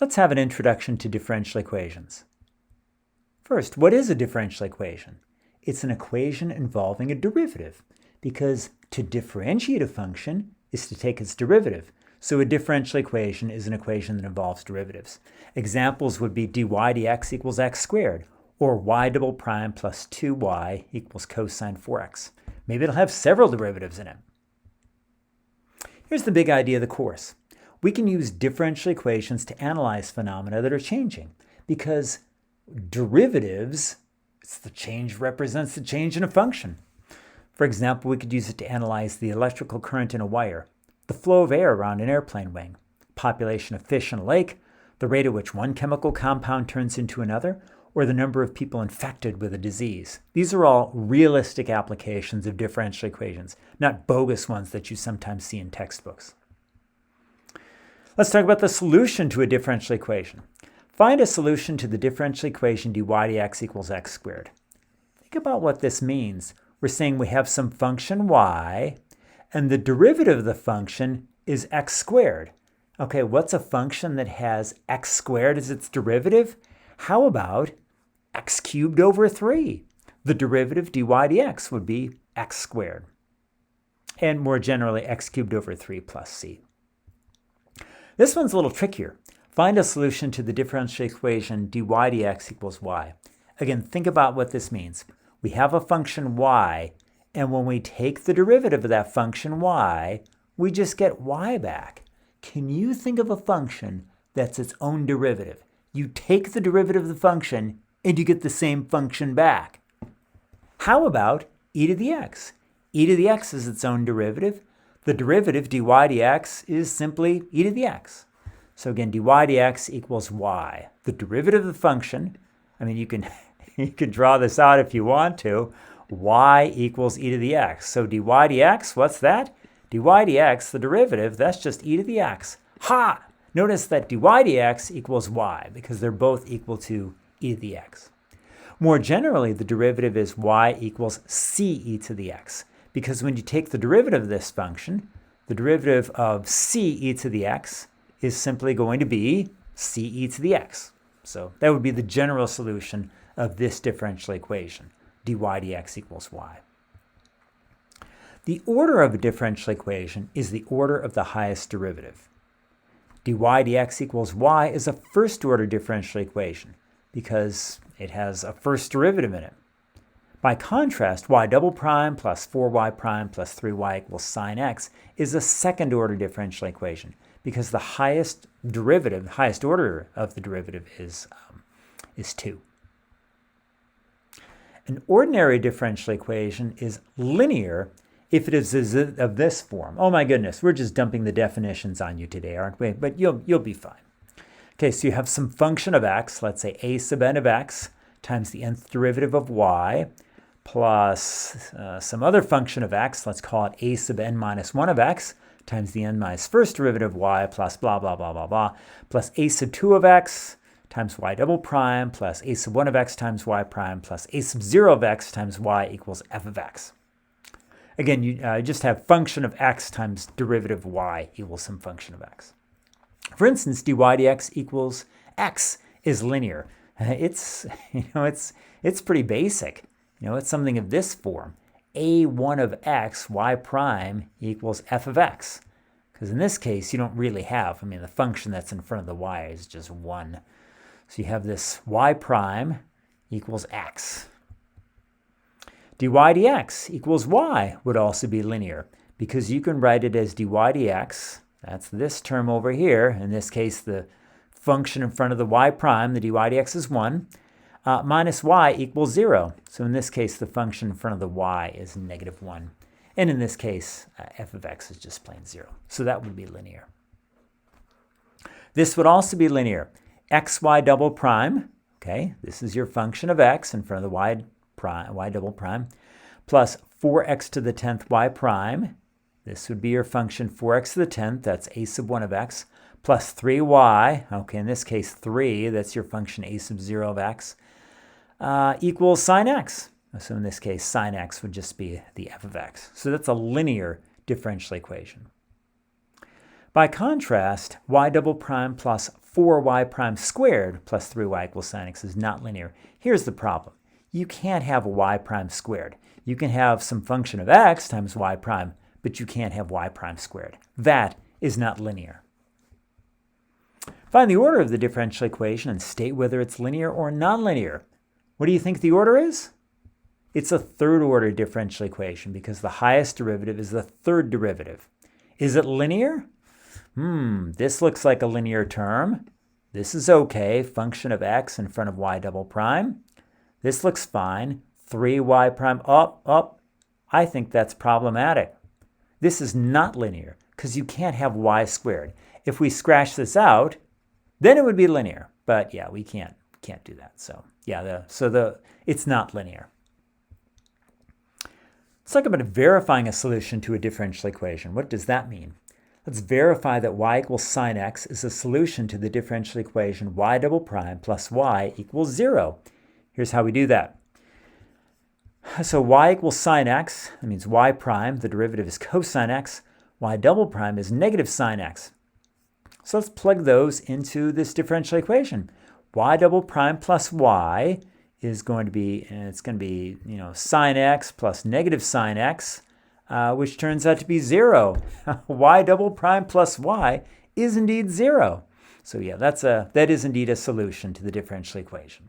Let's have an introduction to differential equations. First, what is a differential equation? It's an equation involving a derivative, because to differentiate a function is to take its derivative. So a differential equation is an equation that involves derivatives. Examples would be dy dx equals x squared, or y double prime plus 2y equals cosine 4x. Maybe it'll have several derivatives in it. Here's the big idea of the course. We can use differential equations to analyze phenomena that are changing, because derivatives, the change represents the change in a function. For example, we could use it to analyze the electrical current in a wire, the flow of air around an airplane wing, population of fish in a lake, the rate at which one chemical compound turns into another, or the number of people infected with a disease. These are all realistic applications of differential equations, not bogus ones that you sometimes see in textbooks. Let's talk about the solution to a differential equation. Find a solution to the differential equation dy dx equals x squared. Think about what this means. We're saying we have some function y, and the derivative of the function is x squared. Okay, what's a function that has x squared as its derivative? How about x cubed over 3? The derivative dy dx would be x squared. And more generally, x cubed over 3 plus c. This one's a little trickier. Find a solution to the differential equation dy dx equals y. Again, think about what this means. We have a function y, and when we take the derivative of that function y, we just get y back. Can you think of a function that's its own derivative? You take the derivative of the function, and you get the same function back. How about e to the x? E to the x is its own derivative. The derivative dy dx is simply e to the x. So again, dy dx equals y. The derivative of the function, I mean, you can draw this out if you want to, y equals e to the x. So dy dx, what's that? Dy dx, the derivative, that's just e to the x. Ha! Notice that dy dx equals y, because they're both equal to e to the x. More generally, the derivative is y equals c e to the x, because when you take the derivative of this function, the derivative of c e to the x is simply going to be c e to the x. So that would be the general solution of this differential equation, dy dx equals y. The order of a differential equation is the order of the highest derivative. Dy dx equals y is a first-order differential equation because it has a first derivative in it. By contrast, y double prime plus 4y prime plus 3y equals sine x is a second-order differential equation because the highest derivative, highest order of the derivative is 2. An ordinary differential equation is linear if it is of this form. Oh my goodness, we're just dumping the definitions on you today, aren't we? But you'll be fine. Okay, so you have some function of x, let's say a sub n of x times the nth derivative of y, plus some other function of x, let's call it a sub n minus 1 of x, times the n minus first derivative of y, plus blah, blah, blah, blah, blah, plus a sub 2 of x times y double prime, plus a sub 1 of x times y prime, plus a sub 0 of x times y equals f of x. Again, you just have function of x times derivative of y equals some function of x. For instance, dy dx equals x is linear. It's pretty basic. It's something of this form. a1 of x, y prime, equals f of x. Because in this case, you don't really have, the function that's in front of the y is just 1. So you have this y prime equals x. Dy dx equals y would also be linear, because you can write it as dy dx, that's this term over here, in this case the function in front of the y prime, the dy dx is 1, minus y equals 0. So in this case, the function in front of the y is negative 1. And in this case, f of x is just plain 0. So that would be linear. This would also be linear. xy double prime, okay, this is your function of x in front of the y double prime, plus 4x to the 10th y prime. This would be your function 4x to the 10th, that's a sub 1 of x, plus 3y, okay, in this case 3, that's your function a sub 0 of x, equals sine x. So in this case, sine x would just be the f of x. So that's a linear differential equation. By contrast, y double prime plus 4y prime squared plus 3y equals sine x is not linear. Here's the problem. You can't have y prime squared. You can have some function of x times y prime, but you can't have y prime squared. That is not linear. Find the order of the differential equation and state whether it's linear or nonlinear. What do you think the order is? It's a third order differential equation because the highest derivative is the third derivative. Is it linear? This looks like a linear term. This is okay, function of x in front of y double prime. This looks fine, 3y prime up. I think that's problematic. This is not linear because you can't have y squared. If we scratch this out, then it would be linear. But yeah, we can't do that. So yeah, it's not linear. Let's talk about verifying a solution to a differential equation. What does that mean? Let's verify that y equals sine x is a solution to the differential equation y double prime plus y equals 0. Here's how we do that. So y equals sine x, that means y prime, the derivative is cosine x, y double prime is negative sine x. So let's plug those into this differential equation. Y double prime plus y is going to be, sine x plus negative sine x, which turns out to be 0. Y double prime plus y is indeed 0. So yeah, that is indeed a solution to the differential equation.